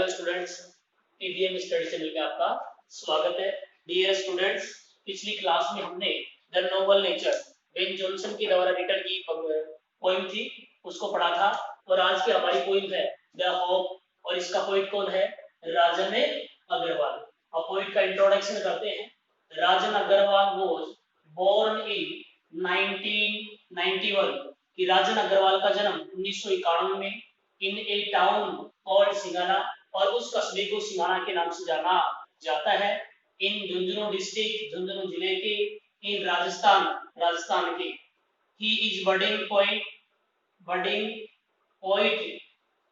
Hello students, PVM study channel पे आपका स्वागत है। डियर स्टूडेंट्स, पिछली क्लास में हमने the Nobel nature Ben Jonson के द्वारा रिटन की पोइम थी उसको पढ़ा था और आज की हमारी पोइम है द होप और इसका पोइट कौन है? राजन अग्रवाल। अब पोइट का इंट्रोडक्शन करते हैं। राजन अग्रवाल वाज बोर्न इन 1991 कि राजन अग्रवाल का जन्म 1991 में इन ए टाउन कॉल्ड सिंघाना और उस कस्बे को सिंघाना के नाम से जाना जाता है। इन झुंझुनू डिस्ट्रिक्ट, झुंझुनू जिले के, इन राजस्थान, राजस्थान के। ही इज बडिंग पोइट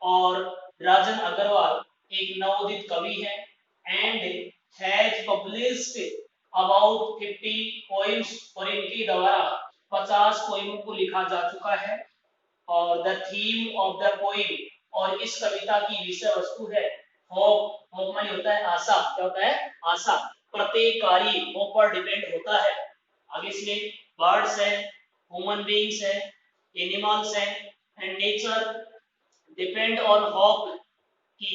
और राजन अग्रवाल एक नवोदित कवि है and has published about 50 poems और इनके द्वारा 50 पोएमों को लिखा जा चुका है। और the theme of the poem और इस कविता की विषय वस्तु है होप। होप माने होता है आशा। क्या होता है? आशा। प्रत्येक कार्य होप पर डिपेंड होता है। आगे इसमें बर्ड्स है, ह्यूमन बीइंग्स है, एनिमल्स है and nature depend on hope कि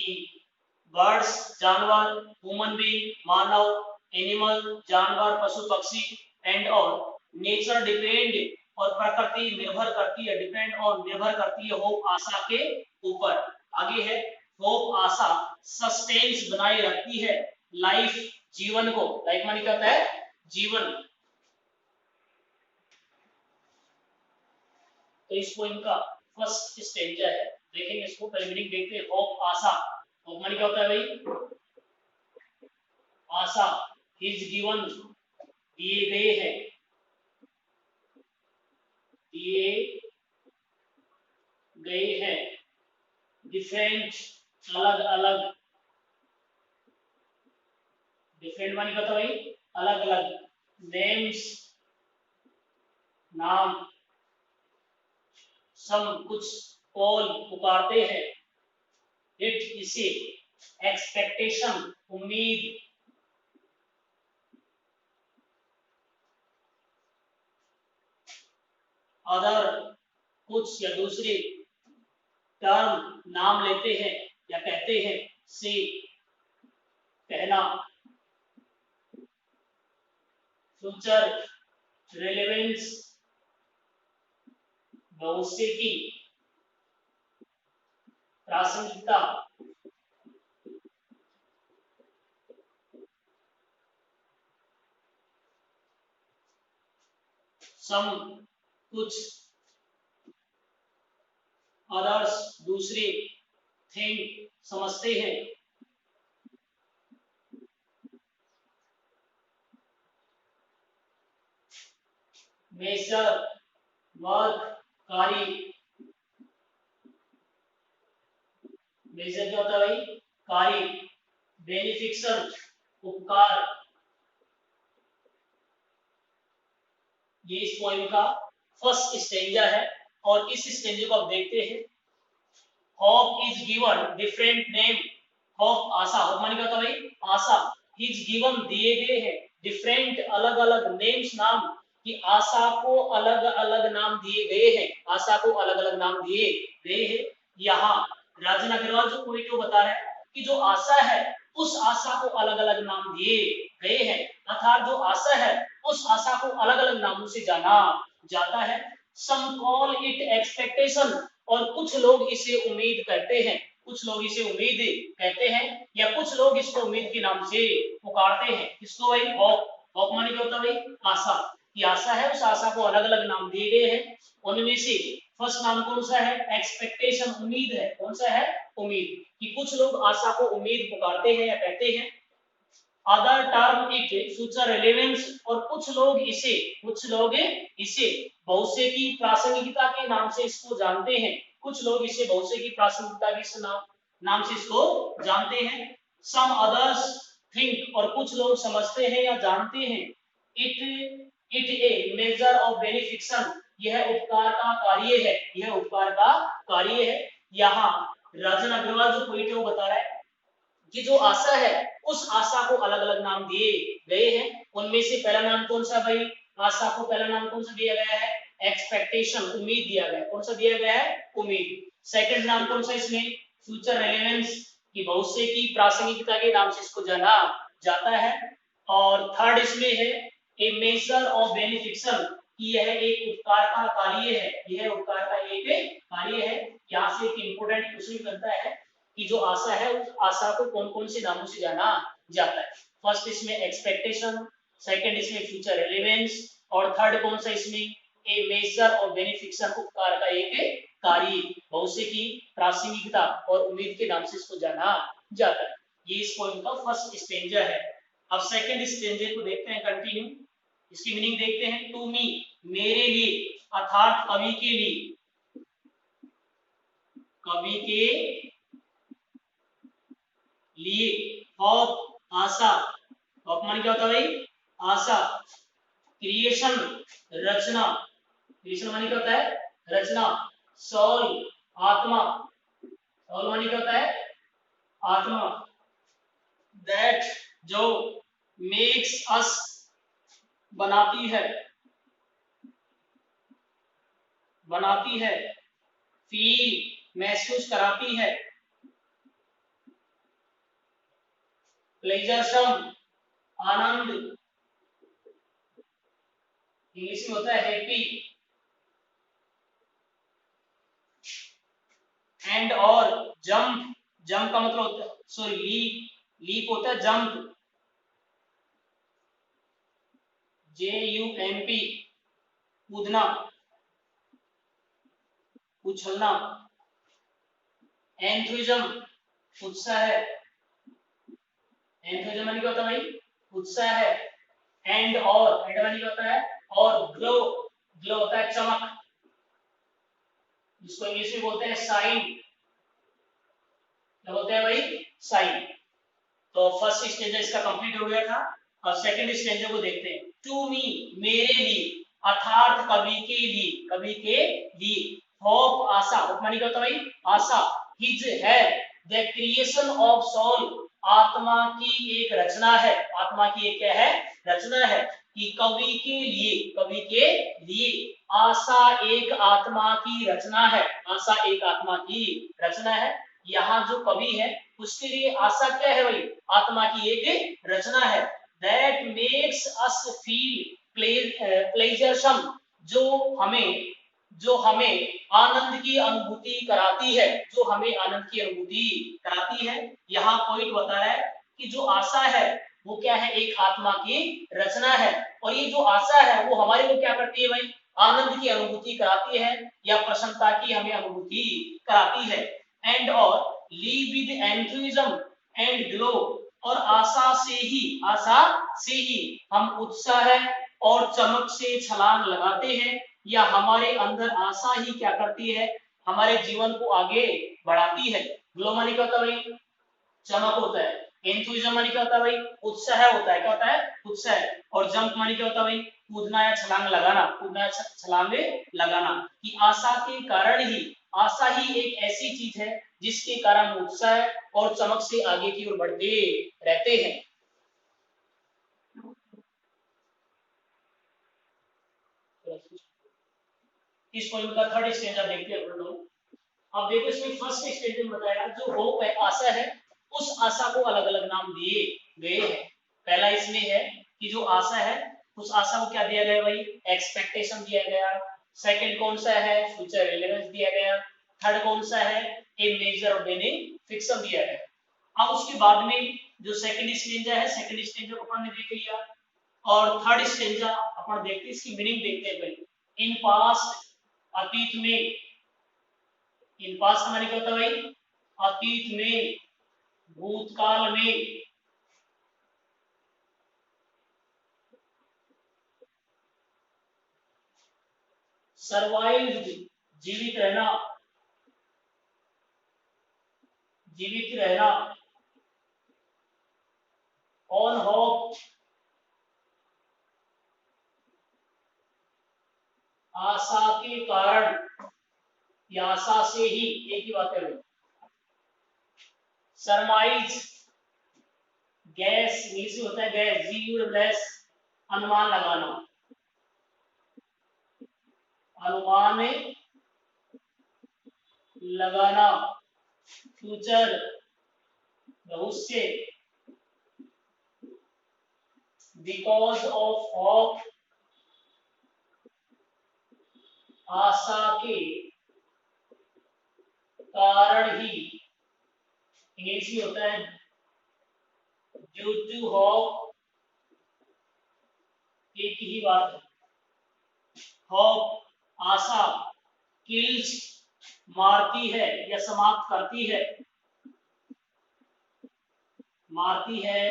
बर्ड्स जानवर, ह्यूमन बीइंग मानव, एनिमल जानवर पशु पक्षी एंड और नेचर डिपेंड और प्रकृति निर्भर करती है, डिपेंड और निर्भर करती है होप आशा के ऊपर। आगे है होप आशा सस्टेन्स बनाए रखती है लाइफ जीवन को। लाइफ माने क्या होता है? जीवन। तो इस पोएम का फर्स्ट स्टेंजा है, देखेंगे इसको। पहले मीनिंग देखते हैं। होप आशा। होप माने क्या होता है भाई? आशा। इज गिवन दिए गए हैं, दिए गए हैं। डिफरेंट अलग अलग। डिफरेंट माने क्या भाई? अलग अलग। नेम्स नाम। सम कुछ, कॉल पुकारते हैं। इट इसे। एक्सपेक्टेशन उम्मीद। अदर कुछ या दूसरे। टर्म नाम लेते हैं या कहते हैं। से कहना। फ्यूचर रेलेवेंस भविष्य की प्रासंगिकता। सम कुछ, अदर्स दूसरे, थिंक समझते हैं। मेजर वर्क कार्य। मेजर क्या होता है भाई? कार्य। बेनिफिक्शन उपकार। ये इस पोएम का फर्स्ट स्टेंजा है और इस स्टेंजे को आप देखते हैं। Hope is given different name. Hope Asha. Hope माने क्या होता है भाई? आशा। इज गिवन दिए गए हैं, डिफरेंट अलग अलग, नेम्स नाम कि आशा को अलग अलग नाम दिए गए हैं। आशा को अलग अलग नाम दिए गए हैं। यहाँ राजन अग्रवाल जो पोएट को बता रहे हैं कि जो आशा है उस आशा को अलग अलग नाम दिए गए हैं, अर्थात जो आशा है उस आशा को अलग अलग नामों से जाना जाता है। सम कॉल इट एक्सपेक्टेशन और कुछ लोग इसे उम्मीद कहते हैं। कुछ लोग इसे उम्मीद कहते हैं या कुछ लोग इसको उम्मीद के नाम से पुकारते हैं। इसको भाई होप। होप माने क्या होता है भाई? आशा। की आशा है, उस आशा को अलग अलग नाम दिए गए हैं। उनमें से फर्स्ट नाम कौन सा है? एक्सपेक्टेशन उम्मीद है। कौन सा है? उम्मीद। कि कुछ लोग आशा को उम्मीद पुकारते हैं या कहते हैं। Other term it future relevance और कुछ लोग इसे भविष्य की प्रासंगिकता के नाम से इसको जानते हैं। कुछ लोग इसे भविष्य की प्रासंगिकता के नाम से इसको जानते हैं। सम अदर्स थिंक और कुछ लोग समझते हैं या जानते हैं। इट ए मेजर ऑफ बेनिफिक्शन यह उपकार का कार्य है। यह उपकार का कार्य है। यहाँ राजन अग्रवाल जो पोएट है वो बता रहा है कि जो आशा है उस आशा को अलग अलग नाम दिए गए हैं। उनमें से पहला नाम कौन सा भाई? आशा को पहला नाम कौन सा दिया गया है? एक्सपेक्टेशन उम्मीद दिया गया है। कौन सा दिया गया है? उम्मीद। सेकंड नाम कौन सा इसमें? फ्यूचर रेलेवेंस कि बहुत से की प्रासंगिकता के नाम से इसको जाना जाता है। और थर्ड इसमें है ए मेजर ऑफ बेनिफिक्शन, कि यह एक उपकार का कार्य है, यह उपकार का एक कार्य है। यहाँ से एक इंपोर्टेंट क्वेश्चन बनता है कि जो आशा है उस आशा को कौन कौन से नामों से जाना जाता है। फर्स्ट इसमें एक्सपेक्टेशन, सेकंड इसमें फ्यूचर रिलेवेंस, और थर्ड कौन सा इसमें ए मेजर ऑफ बेनिफिक्शन, उपकार का एक कार्य, भविष्य की प्रासंगिकता और उम्मीद के नाम से इसको जाना जाता है। ये इस पोएम का फर्स्ट स्टेंजा है। अब सेकंड स्टेंजे को देखते हैं कंटिन्यू, इसकी मीनिंग देखते हैं। टू मी, मेरे लिए, अर्थात कवि के लिए, कवि के लिए, होप आशा, होप माने क्या होता है भाई, आशा, क्रिएशन रचना, क्रिएशन माने क्या होता है, रचना, सोल आत्मा, सोल माने क्या होता है, आत्मा, दैट जो, मेक्स अस बनाती है, बनाती है, फील महसूस कराती है, प्लेजरसम आनंद, इंग्लिश में होता है हैप्पी, एंड और जंप, जंप का मतलब होता है, सॉरी लीप, लीप होता है जंप, JUMP, कूदना, उछलना, एंथुजम, उत्साह है, एंथुजम माने क्या होता है भाई, उत्साह है, एंड और, एंड माने क्या होता है, और ग्लो, ग्लो होता है चमक, जिसको इंग्लिश में बोलते हैं साइन, क्या बोलते हैं भाई, साइन। तो फर्स्ट स्टेंजा इसका कंप्लीट हो गया था। अब सेकंड स्टेंजा को देखते हैं। टू मी, मेरे लिए, अर्थात कवि के लिए, कवि के लिए, होप आशा, होप माने क्या होता है भाई, आशा, हिज है, द क्रिएशन ऑफ सोल, आत्मा की एक रचना है, आत्मा की एक क्या है, रचना है, कि कवि के लिए, कवि के लिए, आशा एक आत्मा की रचना है, आशा एक आत्मा की रचना है। यहाँ जो कवि है उसके लिए आशा क्या है भाई, आत्मा की एक रचना है, दैट मेक्स अस फील प्लेजरसम, जो हमें आनंद की अनुभूति कराती है, जो हमें आनंद की अनुभूति कराती है। यहाँ पॉइंट बताया है कि जो आशा है वो क्या है, एक आत्मा की रचना है, और ये जो आशा है वो हमारे को क्या करती है भाई, आनंद की अनुभूति कराती है, या प्रसन्नता की हमें अनुभूति कराती है। एंड और लीव विद एंथुइज्म एंड ग्लो, और आशा से ही हम उत्साह और चमक से छलांग लगाते हैं, या हमारे अंदर आशा ही क्या करती है, हमारे जीवन को आगे बढ़ाती है। ग्लो माने क्या होता है भाई, चमक होता है, एंथुइज्म माने क्या होता है भाई, उत्साह होता है, क्या होता है, उत्साह, और जंप माने क्या होता है भाई, कूदना या छलांग लगाना, कूदना या छलांग लगाना, कि आशा के कारण ही, आशा ही एक ऐसी चीज है जिसके कारण उत्साह और चमक से आगे की ओर बढ़ते रहते हैं। इस पॉइंट का थर्ड स्टेंजा देखते हैं अपन लोग। अब देखो इसमें फर्स्ट स्टेज में बताया जो होप है, आशा है, उस आशा को अलग अलग नाम दिए गए हैं। पहला इसमें है कि जो आशा है उस आशा को क्या दिया गया भाई, एक्सपेक्टेशन दिया गया। सेकंड कौन सा है, फ्यूचर रिलेवेंस दिया गया। थर्ड कौन सा है, ए मेजर ऑफ बेनिफिक्शन दिया गया। अब उसके बाद में जो सेकंड स्टेंजा है, सेकंड स्टेंजा को अपन ने देख लिया, और थर्ड स्टेंजा अपन देखते हैं, इसकी मीनिंग देखते हैं भाई। इन पास्ट, अतीत में, इन पास्ट माने क्या होता है भाई, अतीत में, भूतकाल में, सर्वाइव्ड, जीवित रहना, जीवित रहना, ऑन होप, आशा के कारण, या आशा से ही, एक ही बात है भाई। सरमाइज, गैस, इंग्लिश में होता है गैस, गैस, अनुमान लगाना, अनुमान लगाना, फ्यूचर भविष्य बिकॉज ऑफ होप आशा के कारण ही, इंग्लिश में होता है ड्यू टू होप, एक ही बात है, होप आशा, किल्स मारती है या समाप्त करती है, मारती है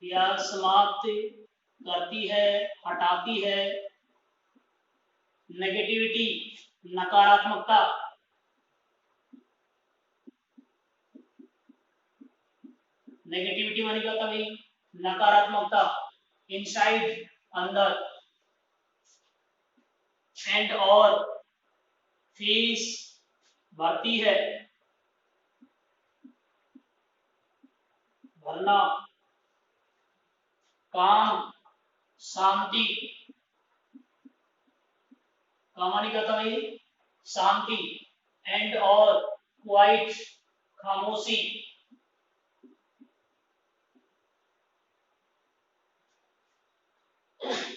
या समाप्त करती है, हटाती है, नेगेटिविटी नकारात्मकता, नेगेटिविटी माने क्या होता है भाई, नकारात्मकता, इनसाइड अंदर, एंड और फीस भरती है, भरना, काम शांति, कामानी क्या था भाई, शांति, एंड और क्वाइट खामोशी,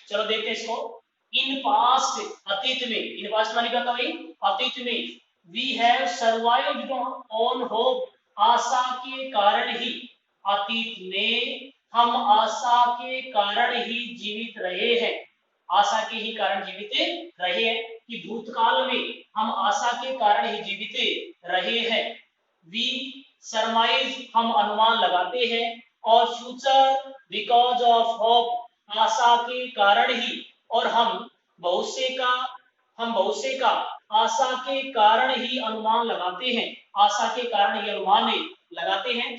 चलो देखते हैं इसको। इन पास्ट अतीत में, इन पास्ट माने क्या था भाई, अतीत में, we have survived on hope आशा के कारण ही, अतीत में हम आशा के कारण ही जीवित रहे हैं, आशा के ही कारण जीवित रहे हैं, कि भूतकाल में हम आशा के कारण ही जीवित रहे हैं, वी सरमाइज हम अनुमान लगाते हैं, और फ्यूचर बिकॉज ऑफ होप आशा के कारण ही, और हम भविष्य का आशा के कारण ही अनुमान लगाते हैं, आशा के कारण ही अनुमान लगाते हैं।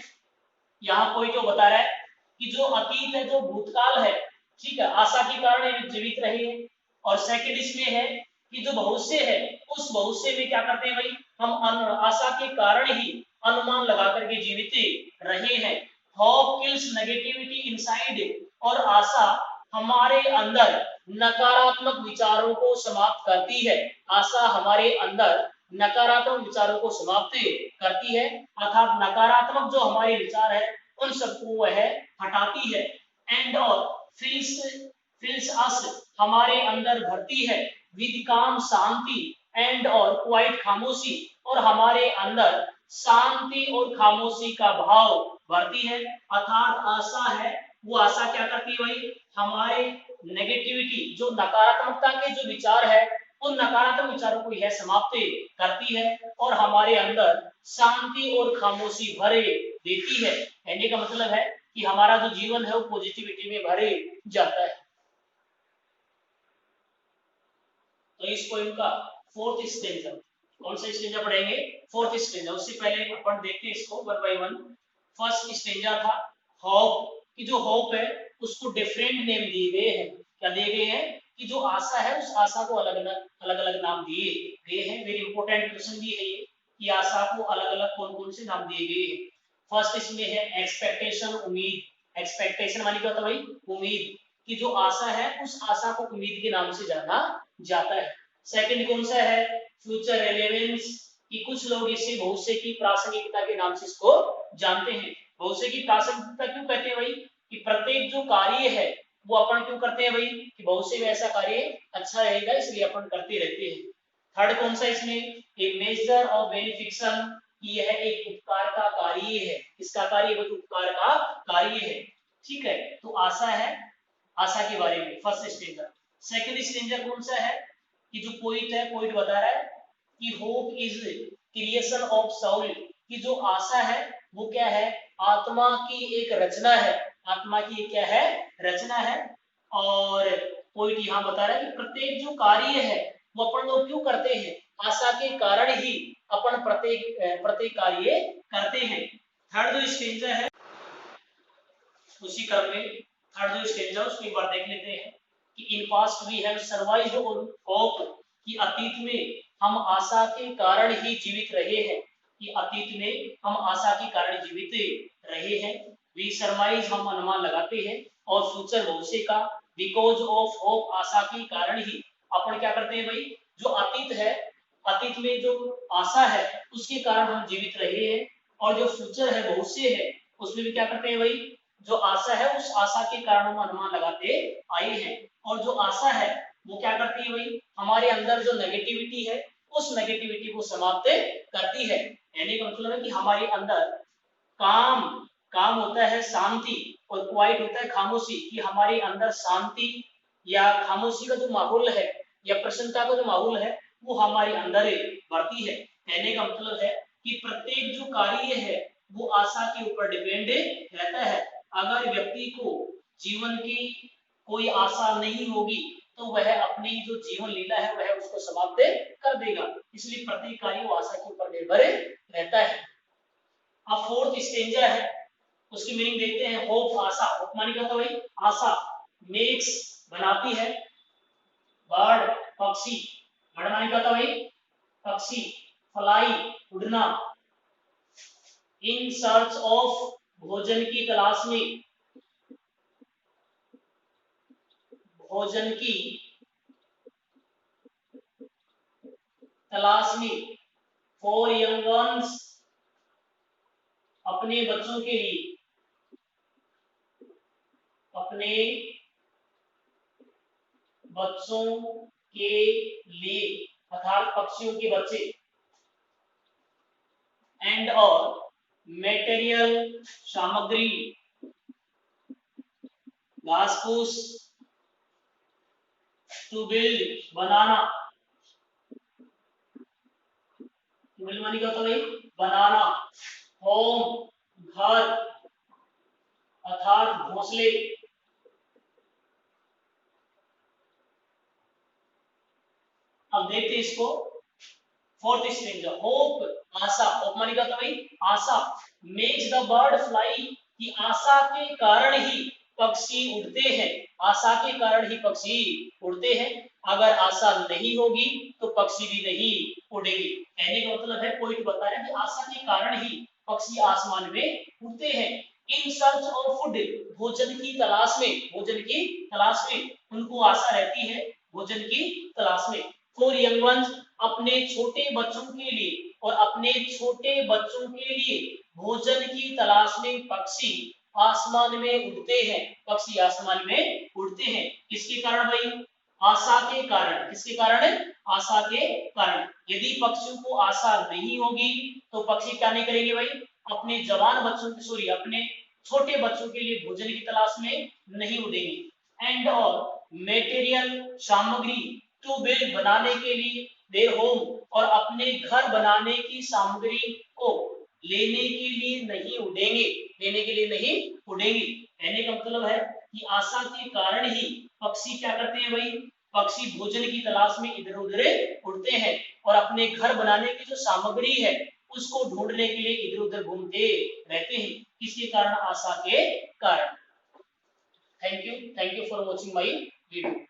यहाँ कोई जो बता रहा है कि जो अतीत है, जो भूतकाल है, ठीक है, आशा के कारण जीवित रहे हैं, और सेकंड इसमें है कि जो भविष्य है, उस भविष्य में क्या करते हैं भाई, हम आशा के कारण ही अनुमान लगा करके जीवित रहे हैं, होप किल्स नेगेटिविटी इनसाइड, और आशा हमारे अंदर नकारात्मक विचारों को समाप्त करती है, आशा हमारे अंदर नकारात्मक विचारों को समाप्त करती है, अर्थात नकारात्मक जो हमारे विचार है उन सबको वह हटाती है, एंड और फिल्स अस हमारे अंदर भरती है, विद काम शांति, एंड और क्वाइट खामोशी, और हमारे अंदर शांति और खामोशी का भाव भरती है, अर्थात आशा है, वो आशा क्या करती है भाई, हमारे नेगेटिविटी जो नकारात्मकता के जो विचार है उन नकारात्मक विचारों को यह समाप्त करती है, और हमारे अंदर शांति और खामोशी भरे देती है, कहने का मतलब है कि हमारा जो जीवन है वो पॉजिटिविटी में भरे जाता है। तो इस पोएम का फोर्थ स्टेंजा, कौन सा स्टेंजा पढ़ेंगे, फोर्थ स्टेंजा, उससे पहले अपन देखते हैं इसको one by one. First stanza था होप, कि जो होप है उसको डिफरेंट नेम दिए गए हैं, क्या दिए गए हैं, कि जो आशा है उस आशा को अलग अलग नाम दिए गए हैं, वेरी इंपॉर्टेंट क्वेश्चन भी है ये, कि आशा को अलग अलग कौन कौन से नाम दिए गए हैं। फर्स्ट इसमें है एक्सपेक्टेशन, उम्मीद, एक्सपेक्टेशन मानी क्या होता है भाई, उम्मीद, कि जो आशा है उस आशा को उम्मीद के नाम से जाना जाता है। सेकंड कौन सा है, फ्यूचर रेलेवेंस, कि कुछ लोग इसे भविष्य की प्रासंगिकता के नाम से इसको जानते हैं। भविष्य की प्रासंगिकता क्यों कहते हैं भाई, कि प्रत्येक जो कार्य है वो अपन क्यों करते हैं भाई, कि भविष्य में ऐसा कार्य अच्छा रहेगा इसलिए अपन करते रहते हैं। थर्ड कौन सा इसमें, एक मेजर ऑफ बेनिफिक्शन, कि यह एक उपकार का कार्य है, इसका कार्य वो उपकार का कार्य है, ठीक है। तो आशा है, आशा के बारे में फर्स्ट स्टेंजर। सेकंड स्टेंजर कौन सा है, कि जो पोइट है, पोइट बता रहा है कि hope is creation of soul, कि जो आशा है वो क्या है, आत्मा की एक रचना है, आत्मा की क्या है, रचना है। और पोइट यहाँ बता रहा है कि प्रत्येक जो कार्य है वो अपन लोग क्यों करते हैं, आशा के कारण ही अपन प्रत्येक कार्य करते हैं। थर्ड जो स्टेंजर है उसी क्रम में, थर्ड जो स्टेंजर उसको एक बार देख लेते हैं, कि in past we have survived on hope, कि अतीत में हम आशा के कारण ही जीवित रहे हैं, कि अतीत में हम आशा के कारण जीवित रहे हैं। वी सरमाइज हम अनुमान लगाते हैं, और फ्यूचर भविष्य का, बिकॉज ऑफ होप आशा के कारण ही, अपन क्या करते हैं भाई, जो अतीत है, अतीत में जो आशा है उसके कारण हम जीवित रहे हैं, और जो फ्यूचर है बहुत से है, उसमें भी क्या करते हैं भाई, जो आशा है उस आशा के कारणों का अनुमान लगाते आए हैं। और जो आशा है वो क्या करती है भाई, हमारे अंदर जो नेगेटिविटी है उस नेगेटिविटी को समाप्त करती है। यानी का मतलब है कि हमारे अंदर काम काम होता है शांति, और क्वाइट होता है खामोशी, कि हमारे अंदर शांति या खामोशी का जो माहौल है या प्रसन्नता का जो माहौल है वो हमारे अंदर बढ़ती है। कहने का मतलब है कि प्रत्येक जो कार्य है वो आशा के ऊपर डिपेंड रहता है। अगर व्यक्ति को जीवन की कोई आशा नहीं होगी तो वह अपनी जो जीवन लीला है वह उसको समाप्त कर देगा। इसलिए प्रत्येक कार्य वो आशा के ऊपर निर्भर रहता है। अब फोर्थ स्टेंजा है, उसकी मीनिंग देखते हैं। होप आशा, होप मानी क्या होता है भाई, आशा। मेक्स बनाती है, बर्ड पक्षी, बर्ड मानी क्या होता है भाई, पक्षी। फ्लाई उड़ना, इन सर्च ऑफ भोजन की तलाश में, भोजन की तलाश में। फॉर यंग वंस, अपने बच्चों के लिए, अपने बच्चों के लिए अर्थात पक्षियों के बच्चे। एंड और मेटेरियल सामग्री, घास फूस। टू बिल्ड बनाना, टू बिल्ड मानी क्या होता है भाई, बनाना। होम घर अर्थात घोंसले। अब देखते हैं इसको। फोर्थ स्टेंजा, होप आशा, होप मानी क्या होता है भाई, आशा। मेक्स द बर्ड फ्लाई, कि आशा के कारण ही पक्षी उड़ते हैं, आशा के कारण ही पक्षी उड़ते हैं। अगर आशा नहीं होगी तो पक्षी भी नहीं उड़ेगी। कहने का मतलब है, पॉइंट बता रहे हैं कि आशा के कारण ही पक्षी आसमान में उड़ते हैं। इन सर्च ऑफ फूड, भोजन की तलाश में, भोजन की तलाश में उनको आशा रहती है, भोजन की तलाश में। फॉर यंग वंस, अपने छोटे बच्चों के लिए, और अपने छोटे बच्चों के लिए भोजन की तलाश में पक्षी आसमान में उड़ते हैं, पक्षी आसमान में उड़ते हैं। किसके कारण भाई, आशा के कारण। किसके कारण, आशा के कारण। यदि पक्षियों को आशा नहीं होगी तो पक्षी क्या नहीं करेंगे भाई, अपने जवान बच्चों की, सॉरी अपने छोटे बच्चों के लिए भोजन की तलाश में नहीं उड़ेंगे। एंड और मेटेरियल सामग्री, टू बिल्ड बनाने के लिए, देयर होम और अपने घर बनाने की सामग्री को लेने के लिए नहीं उड़ेंगे, लेने के लिए नहीं उड़ेंगे। कहने का मतलब है कि आशा के कारण ही पक्षी क्या करते हैं भाई, पक्षी भोजन की तलाश में इधर उधर उड़ते हैं और अपने घर बनाने की जो सामग्री है उसको ढूंढने के लिए इधर उधर घूमते रहते हैं। किसके कारण, आशा के कारण। Thank you for watching my video.